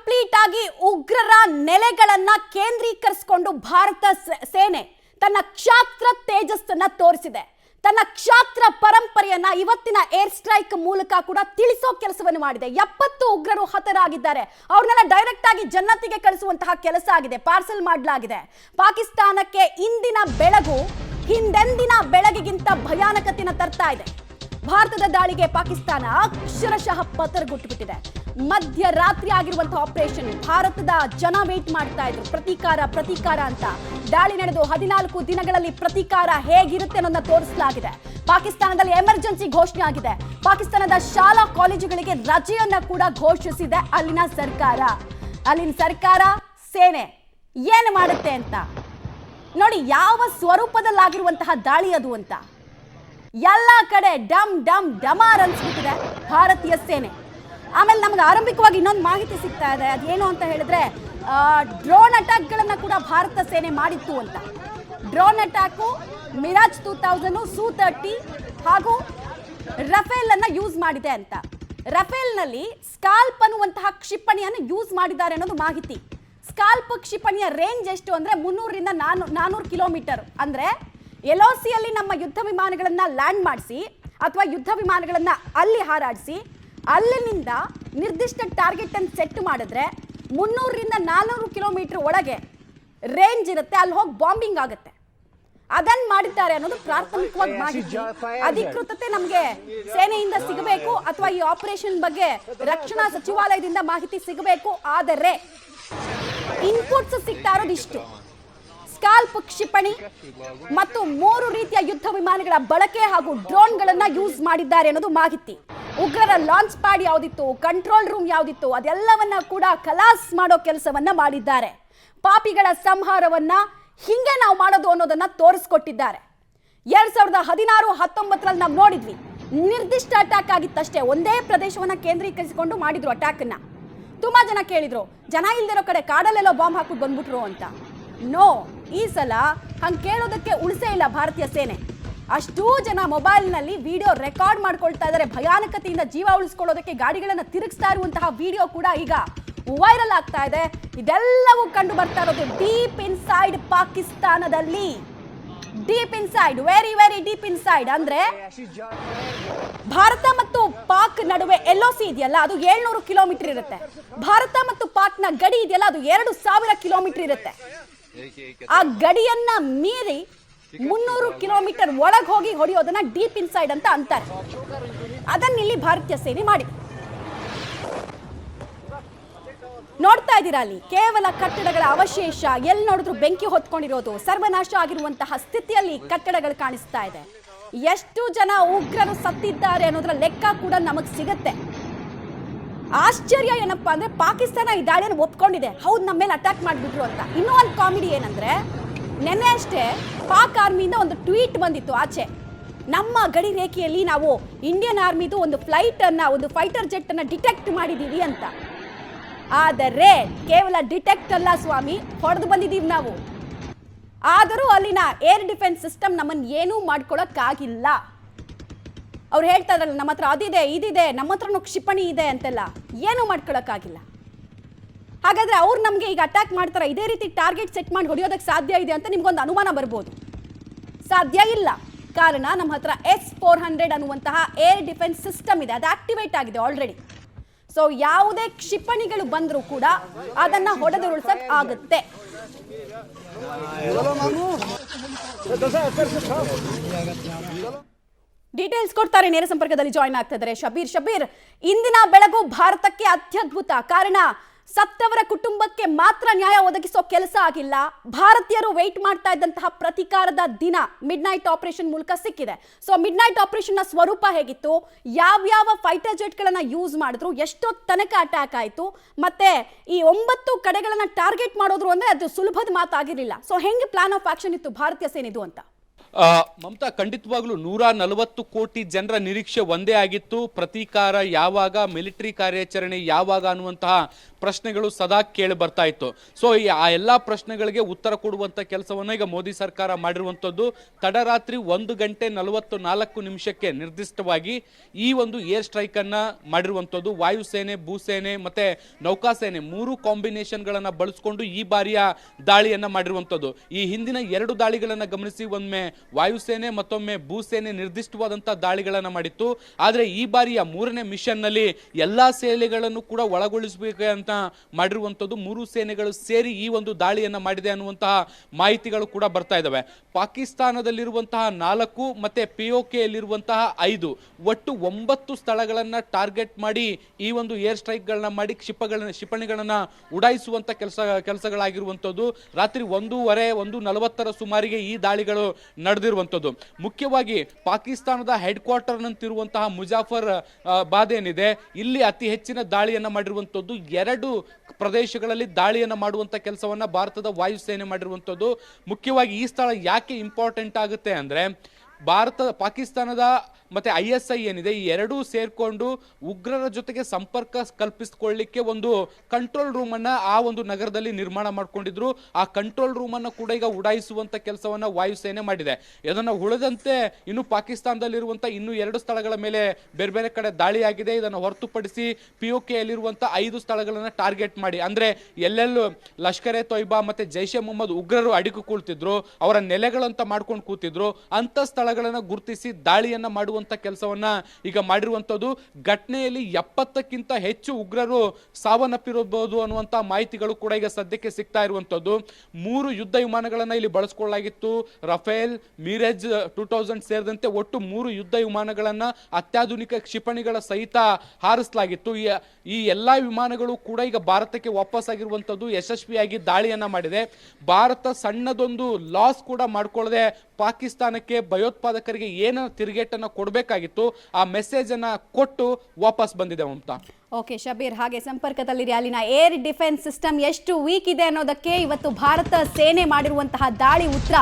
Complete ಆಗಿ ಉಗ್ರರ ನೆಲೆಗಳನ್ನ ಕೇಂದ್ರೀಕರಿಸಿಕೊಂಡು ಭಾರತ ಸೇನೆ ತನ್ನ ಕ್ಷಾತ್ರ ತೇಜಸ್ಸನ್ನ ತೋರಿಸಿದೆ. ತನ್ನ ಕ್ಷಾತ್ರ ಪರಂಪರೆಯನ್ನ ಇವತ್ತಿನ ಏರ್ ಸ್ಟ್ರೈಕ್ ಮೂಲಕ ಕೂಡ ತಿಳಿಸೋ ಕೆಲಸವನ್ನು ಮಾಡಿದೆ. 70 ಉಗ್ರರು ಹತರಾಗಿದ್ದಾರೆ. ಅವ್ರನ್ನೆಲ್ಲ ಡೈರೆಕ್ಟ್ ಆಗಿ ಜನ್ನತಿಗೆ ಕಳಿಸುವಂತಹ ಕೆಲಸ ಆಗಿದೆ, ಪಾರ್ಸಲ್ ಮಾಡಲಾಗಿದೆ. ಪಾಕಿಸ್ತಾನಕ್ಕೆ ಇಂದಿನ ಬೆಳಗು ಹಿಂದೆಂದಿನ ಬೆಳಗಿಗಿಂತ ಭಯಾನಕತೆಯನ್ನು ತರ್ತಾ ಇದೆ. ಭಾರತದ ದಾಳಿಗೆ ಪಾಕಿಸ್ತಾನ ಅಕ್ಷರಶಃ ಪತರಗುಟ್ಟುಬಿಟ್ಟಿದೆ. ಮಧ್ಯರಾತ್ರಿ ಆಗಿರುವಂತಹ ಆಪರೇಷನ್ ಭಾರತದ ಜನ ವೇಟ್ ಮಾಡ್ತಾ ಇದ್ರು, ಪ್ರತೀಕಾರ ಅಂತ. ದಾಳಿ ನಡೆದು 14 ದಿನಗಳಲ್ಲಿ ಪ್ರತೀಕಾರ ಹೇಗಿರುತ್ತೆ ಅನ್ನೋದನ್ನ ತೋರಿಸಲಾಗಿದೆ. ಪಾಕಿಸ್ತಾನದಲ್ಲಿ ಎಮರ್ಜೆನ್ಸಿ ಘೋಷಣೆ ಆಗಿದೆ. ಪಾಕಿಸ್ತಾನದ ಶಾಲಾ ಕಾಲೇಜುಗಳಿಗೆ ರಜೆಯನ್ನ ಕೂಡ ಘೋಷಿಸಿದೆ ಅಲ್ಲಿನ ಸರ್ಕಾರ. ಸೇನೆ ಏನು ಮಾಡುತ್ತೆ ಅಂತ ನೋಡಿ, ಯಾವ ಸ್ವರೂಪದಲ್ಲಾಗಿರುವಂತಹ ದಾಳಿ ಅದು ಅಂತ. ಎಲ್ಲ ಕಡೆ ಡಮ್ ಡಮ್ ಡಮಾರ್ ಅನ್ಸ್ಬಿಟ್ಟಿದೆ ಭಾರತೀಯ ಸೇನೆ. ಆಮೇಲೆ ನಮ್ಗೆ ಆರಂಭಿಕವಾಗಿ ಇನ್ನೊಂದು ಮಾಹಿತಿ ಸಿಗ್ತಾ ಇದೆ. ಅದೇನು ಅಂತ ಹೇಳಿದ್ರೆ, ಡ್ರೋನ್ ಅಟ್ಯಾಕ್ಗಳನ್ನ ಕೂಡ ಭಾರತ ಸೇನೆ ಮಾಡಿತ್ತು ಅಂತ. ಡ್ರೋನ್ ಅಟ್ಯಾಕು ಮಿರಾಜ್ 2000, ಸು-30 ಹಾಗೂ ರಫೇಲ್ ಅನ್ನ ಯೂಸ್ ಮಾಡಿದೆ ಅಂತ. ರಫೇಲ್ನಲ್ಲಿ ಸ್ಕಾಲ್ಪ್ ಅನ್ನುವಂತಹ ಕ್ಷಿಪಣಿಯನ್ನು ಯೂಸ್ ಮಾಡಿದ್ದಾರೆ ಅನ್ನೋದು ಮಾಹಿತಿ. ಸ್ಕಾಲ್ಪ್ ಕ್ಷಿಪಣಿಯ ರೇಂಜ್ ಎಷ್ಟು ಅಂದ್ರೆ 300 ರಿಂದ 400 ಕಿಲೋಮೀಟರ್. ಅಂದ್ರೆ LOCಯಲ್ಲಿ ನಮ್ಮ ಯುದ್ಧ ವಿಮಾನಗಳನ್ನ ಲ್ಯಾಂಡ್ ಮಾಡಿಸಿ ಅಥವಾ ಯುದ್ಧ ವಿಮಾನಗಳನ್ನ ಅಲ್ಲಿ ಹಾರಾಡಿಸಿ ಅಲ್ಲಿನಿಂದ ನಿರ್ದಿಷ್ಟ ಟಾರ್ಗೆಟ್ ಅನ್ನು ಸೆಟ್ ಮಾಡಿದ್ರೆ 300 ರಿಂದ 400 ಕಿಲೋಮೀಟರ್ ಒಳಗೆ ರೇಂಜ್ ಇರುತ್ತೆ, ಅಲ್ಲಿ ಹೋಗಿ ಬಾಂಬಿಂಗ್ ಆಗುತ್ತೆ. ಅದನ್ನ ಮಾಡಿದ್ದಾರೆ ಅನ್ನೋದು ಪ್ರಾಥಮಿಕವಾಗಿ ಮಾಹಿತಿ. ಅಧಿಕೃತತೆ ನಮಗೆ ಸೇನೆಯಿಂದ ಸಿಗಬೇಕು ಅಥವಾ ಈ ಆಪರೇಷನ್ ಬಗ್ಗೆ ರಕ್ಷಣಾ ಸಚಿವಾಲಯದಿಂದ ಮಾಹಿತಿ ಸಿಗಬೇಕು. ಆದರೆ ಇನ್ಪುಟ್ಸ್ ಸಿಗ್ತಾ ಇರೋದು ಇಷ್ಟು: ಸ್ಕಾಲ್ಪ್ ಕ್ಷಿಪಣಿ ಮತ್ತು 3 ರೀತಿಯ ಯುದ್ಧ ವಿಮಾನಗಳ ಬಳಕೆ ಹಾಗೂ ಡ್ರೋನ್ಗಳನ್ನ ಯೂಸ್ ಮಾಡಿದ್ದಾರೆ ಅನ್ನೋದು ಮಾಹಿತಿ. ಉಗ್ರರ ಲಾಂಚ್ ಪ್ಯಾಡ್ ಯಾವ್ದಿತ್ತು, ಕಂಟ್ರೋಲ್ ರೂಮ್ ಯಾವ್ದಿತ್ತು, ಅದೆಲ್ಲವನ್ನ ಕೂಡ ಖಲಾಸ್ ಮಾಡೋ ಕೆಲಸವನ್ನ ಮಾಡಿದ್ದಾರೆ. ಪಾಪಿಗಳ ಸಂಹಾರವನ್ನ ಹಿಂಗೆ ನಾವು ಮಾಡೋದು ಅನ್ನೋದನ್ನ ತೋರಿಸ್ಕೊಟ್ಟಿದ್ದಾರೆ. 2016-19ರಲ್ಲಿ ನಾವು ನೋಡಿದ್ವಿ, ನಿರ್ದಿಷ್ಟ ಅಟ್ಯಾಕ್ ಆಗಿತ್ತಷ್ಟೇ. ಒಂದೇ ಪ್ರದೇಶವನ್ನ ಕೇಂದ್ರೀಕರಿಸಿಕೊಂಡು ಮಾಡಿದ್ರು ಅಟ್ಯಾಕ್ ಅನ್ನ. ತುಂಬಾ ಜನ ಕೇಳಿದ್ರು, ಜನ ಇಲ್ದಿರೋ ಕಡೆ ಕಾಡಲ್ಲೆಲ್ಲೋ ಬಾಂಬ್ ಹಾಕಿ ಬಂದ್ಬಿಟ್ರು ಅಂತ. ನೋ, ಈ ಸಲ ಹಂಗೆ ಕೇಳೋದಕ್ಕೆ ಉಳಿಸೇ ಇಲ್ಲ ಭಾರತೀಯ ಸೇನೆ. ಅಷ್ಟೂ ಜನ ಮೊಬೈಲ್ನಲ್ಲಿ ವಿಡಿಯೋ ರೆಕಾರ್ಡ್ ಮಾಡ್ಕೊಳ್ತಾ ಇದ್ದಾರೆ. ಭಯಾನಕತೆಯಿಂದ ಜೀವ ಉಳಿಸ್ಕೊಳ್ಳೋದಕ್ಕೆ ಗಾಡಿಗಳನ್ನು ತಿರುಗಿಸ್ತಾ ಇರುವಂತಹ ವಿಡಿಯೋ ಕೂಡ ಈಗ ವೈರಲ್ ಆಗ್ತಾ ಇದೆ. ಇದೆಲ್ಲವೂ ಕಂಡು ಬರ್ತಾ ಇರೋದು ಡೀಪ್ ಇನ್ಸೈಡ್ ಪಾಕಿಸ್ತಾನದಲ್ಲಿ. Deep inside, very very deep inside. ಅಂದ್ರೆ ಭಾರತ ಮತ್ತು ಪಾಕ್ ನಡುವೆ LOC ಇದೆಯಲ್ಲ, ಅದು 700 ಕಿಲೋಮೀಟರ್ ಇರುತ್ತೆ. ಭಾರತ ಮತ್ತು ಪಾಕ್ನ ಗಡಿ ಇದೆಯಲ್ಲ, ಅದು 2000 ಕಿಲೋಮೀಟರ್ ಇರುತ್ತೆ. ಆ ಗಡಿಯನ್ನ ಮೀರಿ 300 ಕಿಲೋಮೀಟರ್ ಒಳಗೆ ಹೋಗಿ ಹೊಡೆಯೋದನ್ನ ಡೀಪ್ ಇನ್ಸೈಡ್ ಅಂತ ಅಂತಾರೆ. ಅದನ್ನ ಇಲ್ಲಿ ಭಾರತೀಯ ಸೇನೆ ಮಾಡಿ ನೋಡ್ತಾ ಇದ್ದೀರಾ. ಅಲ್ಲಿ ಕೇವಲ ಕಟ್ಟಡಗಳ ಅವಶೇಷ, ಎಲ್ಲಿ ನೋಡಿದ್ರು ಬೆಂಕಿ ಹೊತ್ಕೊಂಡಿರೋದು, ಸರ್ವನಾಶ ಆಗಿರುವಂತಹ ಸ್ಥಿತಿಯಲ್ಲಿ ಕಟ್ಟಡಗಳು ಕಾಣಿಸ್ತಾ ಇದೆ. ಎಷ್ಟು ಜನ ಉಗ್ರರು ಸತ್ತಿದ್ದಾರೆ ಅನ್ನೋದ್ರ ಲೆಕ್ಕ ಕೂಡ ನಮಗೆ ಸಿಗತ್ತೆ. ಆಶ್ಚರ್ಯ ಏನಪ್ಪಾ ಅಂದ್ರೆ, ಪಾಕಿಸ್ತಾನ ಈ ದಾಳಿಯನ್ನು ಒಪ್ಕೊಂಡಿದೆ, ಹೌದು ನಮ್ಮ ಮೇಲೆ ಅಟ್ಯಾಕ್ ಮಾಡಿಬಿಟ್ರು ಅಂತ. ಇನ್ನೂ ಒಂದು ಕಾಮಿಡಿ ಏನಂದ್ರೆ, ನೆನ್ನೆ ಅಷ್ಟೇ ಪಾಕ್ ಆರ್ಮಿಯಿಂದ ಒಂದು ಟ್ವೀಟ್ ಬಂದಿತ್ತು ಆಚೆ, ನಮ್ಮ ಗಡಿ ರೇಖೆಯಲ್ಲಿ ನಾವು ಇಂಡಿಯನ್ ಆರ್ಮಿದು ಒಂದು ಫೈಟರ್ ಜೆಟ್ ಅನ್ನ ಡಿಟೆಕ್ಟ್ ಮಾಡಿದೀವಿ ಅಂತ. ಆದರೆ ಕೇವಲ ಡಿಟೆಕ್ಟ್ ಅಲ್ಲ ಸ್ವಾಮಿ, ಹೊಡೆದು ಬಂದಿದ್ದೀವಿ ನಾವು. ಆದರೂ ಅಲ್ಲಿನ ಏರ್ ಡಿಫೆನ್ಸ್ ಸಿಸ್ಟಮ್ ನಮ್ಮನ್ನು ಏನೂ ಮಾಡ್ಕೊಳಕ್ಕಾಗಿಲ್ಲ. ಅವ್ರು ಹೇಳ್ತಾ ಇದ್ರಲ್ಲ, ನಮ್ಮ ಹತ್ರ ಅದಿದೆ ಇದಿದೆ, ನಮ್ಮ ಹತ್ರನೂ ಕ್ಷಿಪಣಿ ಇದೆ ಅಂತೆಲ್ಲ, ಏನೂ ಮಾಡ್ಕೊಳಕ್ಕಾಗಿಲ್ಲ. ಹಾಗಾದ್ರೆ ಅವ್ರು ನಮಗೆ ಈಗ ಅಟ್ಯಾಕ್ ಮಾಡ್ತಾರೆ, ಇದೇ ರೀತಿ ಟಾರ್ಗೆಟ್ ಸೆಟ್ ಮಾಡಿ ಹೊಡೆಯೋದಕ್ಕೆ ಸಾಧ್ಯ ಇದೆ ಅಂತ ನಿಮ್ಗೊಂದು ಅನುಮಾನ ಬರ್ಬೋದು. ಸಾಧ್ಯ ಇಲ್ಲ. ಕಾರಣ ನಮ್ಮ ಹತ್ರ S-400 ಅನ್ನುವಂತಹ ಏರ್ ಡಿಫೆನ್ಸ್ ಸಿಸ್ಟಮ್ ಇದೆ, ಅದು ಆಕ್ಟಿವೇಟ್ ಆಗಿದೆ ಆಲ್ರೆಡಿ. ಸೊ ಯಾವುದೇ ಕ್ಷಿಪಣಿಗಳು ಬಂದರೂ ಕೂಡ ಅದನ್ನ ಹೊಡೆದುರುಳಿಸಕ್ ಆಗುತ್ತೆ. ಡೀಟೇಲ್ಸ್ ಕೊಡ್ತಾರೆ, ನೇರ ಸಂಪರ್ಕದಲ್ಲಿ ಜಾಯಿನ್ ಆಗ್ತಾ ಇದ್ದಾರೆ ಶಬೀರ್. ಇಂದಿನ ಬೆಳಗು ಭಾರತಕ್ಕೆ ಅತ್ಯದ್ಭುತ. ಕಾರಣ ಸತ್ತವರ ಕುಟುಂಬಕ್ಕೆ ಮಾತ್ರ ನ್ಯಾಯ ಒದಗಿಸೋ ಕೆಲಸ ಆಗಿಲ್ಲ. ಭಾರತೀಯರು ವೇಟ್ ಮಾಡ್ತಾ ಇದ್ದಂತಹ ಪ್ರತೀಕಾರದ ದಿನ ಮಿಡ್ ನೈಟ್ ಆಪರೇಷನ್ ಮೂಲಕ ಸಿಕ್ಕಿದೆ. ಸೊ ಮಿಡ್ ನೈಟ್ ಆಪರೇಷನ್ ನ ಸ್ವರೂಪ ಹೇಗಿತ್ತು, ಯಾವ್ಯಾವ ಫೈಟರ್ ಜೆಟ್ ಗಳನ್ನ ಯೂಸ್ ಮಾಡಿದ್ರು, ಎಷ್ಟೋ ತನಕ ಅಟ್ಯಾಕ್ ಆಯ್ತು, ಮತ್ತೆ ಈ 9 ಕಡೆಗಳನ್ನ ಟಾರ್ಗೆಟ್ ಮಾಡೋದ್ರು ಅಂದ್ರೆ ಅದು ಸುಲಭದ ಮಾತಾಗಿರಲಿಲ್ಲ. ಸೊ ಹೆಂಗೆ ಪ್ಲಾನ್ ಆಫ್ ಆಕ್ಷನ್ ಇತ್ತು ಭಾರತೀಯ ಸೇನೆದು ಅಂತ? ಮಮತಾ, ಖಂಡಿತವಾಗ್ಲೂ 140 ಕೋಟಿ ಜನರ ನಿರೀಕ್ಷೆ ಒಂದೇ ಆಗಿತ್ತು. ಪ್ರತೀಕಾರ ಯಾವಾಗ, ಮಿಲಿಟರಿ ಕಾರ್ಯಾಚರಣೆ ಯಾವಾಗ ಅನ್ನುವಂತಹ ಪ್ರಶ್ನೆಗಳು ಸದಾ ಕೇಳಿ ಬರ್ತಾ ಇತ್ತು. ಸೊ ಆ ಎಲ್ಲ ಪ್ರಶ್ನೆಗಳಿಗೆ ಉತ್ತರ ಕೊಡುವಂಥ ಕೆಲಸವನ್ನು ಈಗ ಮೋದಿ ಸರ್ಕಾರ ಮಾಡಿರುವಂಥದ್ದು. ತಡರಾತ್ರಿ 1:44 ನಿರ್ದಿಷ್ಟವಾಗಿ ಈ ಒಂದು ಏರ್ ಸ್ಟ್ರೈಕ್ ಅನ್ನ ಮಾಡಿರುವಂಥದ್ದು. ವಾಯುಸೇನೆ, ಭೂಸೇನೆ ಮತ್ತೆ ನೌಕಾಸೇನೆ 3 ಕಾಂಬಿನೇಷನ್ಗಳನ್ನು ಬಳಸಿಕೊಂಡು ಈ ಬಾರಿಯ ದಾಳಿಯನ್ನ ಮಾಡಿರುವಂಥದ್ದು. ಈ ಹಿಂದಿನ 2 ದಾಳಿಗಳನ್ನು ಗಮನಿಸಿ, ಒಮ್ಮೆ ವಾಯುಸೇನೆ ಮತ್ತೊಮ್ಮೆ ಭೂಸೇನೆ ನಿರ್ದಿಷ್ಟವಾದಂತಹ ದಾಳಿಗಳನ್ನ ಮಾಡಿತ್ತು. ಆದ್ರೆ ಈ ಬಾರಿಯ 3ನೇ ಮಿಷನ್ ನಲ್ಲಿ ಎಲ್ಲಾ ಸೇನೆಗಳನ್ನು ಕೂಡ ಒಳಗೊಳಿಸಬೇಕಂತ ಮಾಡಿರುವಂತದ್ದು. 3 ಸೇನೆಗಳು ಸೇರಿ ಈ ಒಂದು ದಾಳಿಯನ್ನ ಮಾಡಿದೆ ಅನ್ನುವಂತಹ ಮಾಹಿತಿಗಳು ಕೂಡ ಬರ್ತಾ ಇದಾವೆ. ಪಾಕಿಸ್ತಾನದಲ್ಲಿರುವಂತಹ 4 ಮತ್ತೆ POK ಯಲ್ಲಿರುವಂತಹ 5 ಒಟ್ಟು 9 ಸ್ಥಳಗಳನ್ನ ಟಾರ್ಗೆಟ್ ಮಾಡಿ ಈ ಒಂದು ಏರ್ ಸ್ಟ್ರೈಕ್ ಗಳನ್ನ ಮಾಡಿ ಕ್ಷಿಪಣಿಗಳನ್ನ ಉಡಾಯಿಸುವಂತ ಕೆಲಸಗಳಾಗಿರುವಂತದ್ದು. ರಾತ್ರಿ 1:40 ಸುಮಾರಿಗೆ ಈ ದಾಳಿಗಳು ನಡೆದಿರುವಂತದ್ದು. ಮುಖ್ಯವಾಗಿ ಪಾಕಿಸ್ತಾನದ ಹೆಡ್ ಕ್ವಾರ್ಟರ್ ನಂತಿರುವಂತಹ ಮುಜಾಫರ್ ಬಾದ್ ಏನಿದೆ, ಇಲ್ಲಿ ಅತಿ ಹೆಚ್ಚಿನ ದಾಳಿಯನ್ನ ಮಾಡಿರುವಂತದ್ದು. 2 ಪ್ರದೇಶಗಳಲ್ಲಿ ದಾಳಿಯನ್ನ ಮಾಡುವಂತ ಕೆಲಸವನ್ನ ಭಾರತದ ವಾಯುಸೇನೆ ಮಾಡಿರುವಂತದ್ದು. ಮುಖ್ಯವಾಗಿ ಈ ಸ್ಥಳ ಯಾಕೆ ಇಂಪಾರ್ಟೆಂಟ್ ಆಗುತ್ತೆ ಅಂದ್ರೆ, ಪಾಕಿಸ್ತಾನದ ಮತ್ತೆ ISI ಏನಿದೆ, ಈ ಎರಡೂ ಸೇರ್ಕೊಂಡು ಉಗ್ರರ ಜೊತೆಗೆ ಸಂಪರ್ಕ ಕಲ್ಪಿಸಿಕೊಳ್ಳಿಕ್ಕೆ ಒಂದು ಕಂಟ್ರೋಲ್ ರೂಮ್ ಅನ್ನ ಆ ಒಂದು ನಗರದಲ್ಲಿ ನಿರ್ಮಾಣ ಮಾಡ್ಕೊಂಡಿದ್ರು. ಆ ಕಂಟ್ರೋಲ್ ರೂಮ್ ಅನ್ನು ಕೂಡ ಈಗ ಉಡಾಯಿಸುವಂತ ಕೆಲಸವನ್ನ ವಾಯುಸೇನೆ ಮಾಡಿದೆ. ಇದನ್ನ ಉಳಿದಂತೆ ಇನ್ನು ಪಾಕಿಸ್ತಾನದಲ್ಲಿರುವಂತ ಇನ್ನೂ 2 ಸ್ಥಳಗಳ ಮೇಲೆ ಬೇರೆ ಬೇರೆ ಕಡೆ ದಾಳಿಯಾಗಿದೆ. ಇದನ್ನು ಹೊರತುಪಡಿಸಿ POK ಯಲ್ಲಿರುವಂತ 5 ಸ್ಥಳಗಳನ್ನ ಟಾರ್ಗೆಟ್ ಮಾಡಿ, ಅಂದ್ರೆ ಎಲ್ಲೆಲ್ಲೂ ಲಷ್ಕರ್ ಎ ತೊಯ್ಬಾ ಮತ್ತೆ ಜೈಷೆ ಮೊಹಮ್ಮದ್ ಉಗ್ರರು ಅಡಿಕು ಕೂಳ್ತಿದ್ರು, ಅವರ ನೆಲೆಗಳಂತ ಮಾಡ್ಕೊಂಡು ಕೂತಿದ್ರು, ಅಂತ ಸ್ಥಳಗಳನ್ನ ಗುರುತಿಸಿ ದಾಳಿಯನ್ನ ಮಾಡುವಂತ ಕೆಲಸವನ್ನ ಈಗ ಮಾಡಿರುವಂತದ್ದು. ಘಟನೆಯಲ್ಲಿ 70ಕ್ಕಿಂತ ಹೆಚ್ಚು ಉಗ್ರರು ಸಾವನ್ನಪ್ಪಿರಬಹುದು ಅನ್ನುವಂತ ಮಾಹಿತಿಗಳು ಕೂಡ ಈಗ ಸದ್ಯಕ್ಕೆ ಸಿಗ್ತಾ ಇರುವಂತದ್ದು. 3 ಯುದ್ಧ ವಿಮಾನಗಳನ್ನ ಇಲ್ಲಿ ಬಳಸಿಕೊಳ್ಳಲಾಗಿತ್ತು. ರಫೇಲ್, ಮಿರಾಜ್ 2000 ಸೇರಿದಂತೆ ಒಟ್ಟು 3 ಯುದ್ಧ ವಿಮಾನಗಳನ್ನ ಅತ್ಯಾಧುನಿಕ ಕ್ಷಿಪಣಿಗಳ ಸಹಿತ ಹಾರಿಸಲಾಗಿತ್ತು. ಈ ಎಲ್ಲಾ ವಿಮಾನಗಳು ಕೂಡ ಈಗ ಭಾರತಕ್ಕೆ ವಾಪಸ್ ಆಗಿರುವಂತದ್ದು. ಯಶಸ್ವಿಯಾಗಿ ದಾಳಿಯನ್ನ ಮಾಡಿದೆ. ಭಾರತ ಸಣ್ಣದೊಂದು ಲಾಸ್ ಕೂಡ ಮಾಡ್ಕೊಳ್ಳದೆ ಪಾಕಿಸ್ತಾನಕ್ಕೆ, ಭಯೋತ್ಪಾದಕರಿಗೆ ಏನು ತಿರುಗೇಟನ್ನು ಕೊಡಬೇಕಾಗಿತ್ತು ಆ ಮೆಸೇಜ್ ಅನ್ನ ಕೊಟ್ಟು ವಾಪಸ್ ಬಂದಿದೆ ಮಮತಾ. ಓಕೆ ಶಬೀರ್, ಹಾಗೆ ಸಂಪರ್ಕದಲ್ಲಿರಿ. ಅಲ್ಲಿನ ಏರ್ ಡಿಫೆನ್ಸ್ ಸಿಸ್ಟಮ್ ಎಷ್ಟು ವೀಕ್ ಇದೆ ಅನ್ನೋದಕ್ಕೆ ಇವತ್ತು ಭಾರತ ಸೇನೆ ಮಾಡಿರುವಂತಹ ದಾಳಿ ಉತ್ತರ